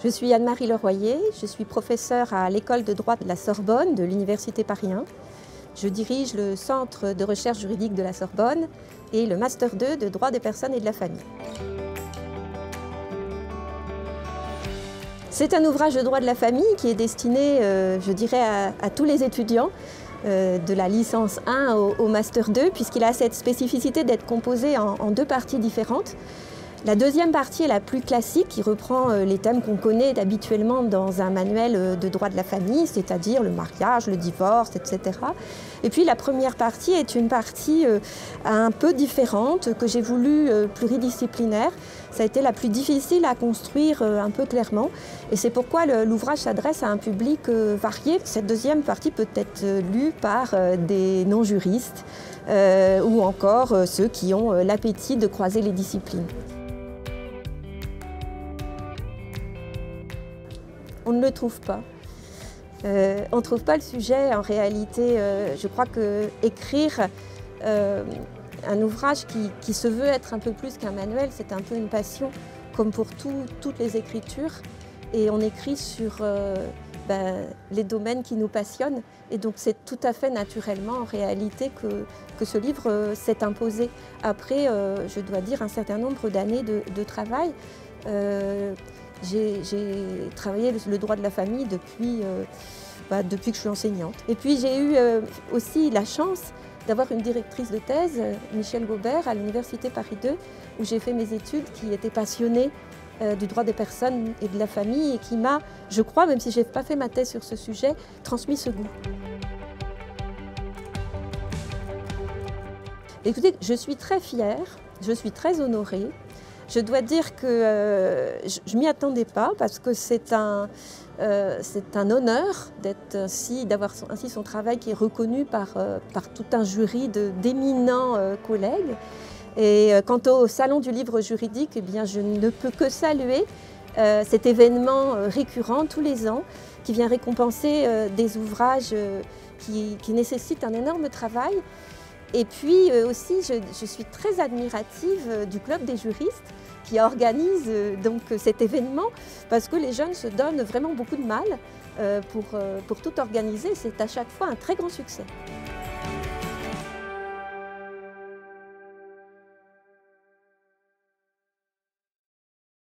Je suis Anne-Marie Leroyer, je suis professeure à l'école de droit de la Sorbonne de l'Université Paris 1. Je dirige le Centre de recherche juridique de la Sorbonne et le Master 2 de droit des personnes et de la famille. C'est un ouvrage de droit de la famille qui est destiné, je dirais, à tous les étudiants de la licence 1 au Master 2, puisqu'il a cette spécificité d'être composé en deux parties différentes. La deuxième partie est la plus classique, qui reprend les thèmes qu'on connaît habituellement dans un manuel de droit de la famille, c'est-à-dire le mariage, le divorce, etc. Et puis la première partie est une partie un peu différente, que j'ai voulu pluridisciplinaire. Ça a été la plus difficile à construire un peu clairement. Et c'est pourquoi l'ouvrage s'adresse à un public varié. Cette deuxième partie peut être lue par des non-juristes ou encore ceux qui ont l'appétit de croiser les disciplines. On ne le trouve pas. On ne trouve pas le sujet. En réalité, je crois qu'écrire un ouvrage qui se veut être un peu plus qu'un manuel, c'est un peu une passion, comme pour toutes les écritures. Et on écrit sur les domaines qui nous passionnent. Et donc c'est tout à fait naturellement, en réalité, que ce livre s'est imposé. Après, je dois dire, un certain nombre d'années de travail. J'ai travaillé le droit de la famille depuis que je suis enseignante. Et puis j'ai eu aussi la chance d'avoir une directrice de thèse, Michel Gaubert, à l'Université Paris 2, où j'ai fait mes études, qui était passionnée du droit des personnes et de la famille et qui m'a, je crois, même si je n'ai pas fait ma thèse sur ce sujet, transmis ce goût. Écoutez, je suis très fière, je suis très honorée. Je dois dire que je ne m'y attendais pas parce que c'est un honneur d'avoir ainsi son travail qui est reconnu par tout un jury d'éminents collègues. Et quant au Salon du livre juridique, eh bien, je ne peux que saluer cet événement récurrent tous les ans qui vient récompenser des ouvrages qui nécessitent un énorme travail. Et puis aussi, je suis très admirative du Club des juristes qui organise donc cet événement parce que les jeunes se donnent vraiment beaucoup de mal pour tout organiser. C'est à chaque fois un très grand succès.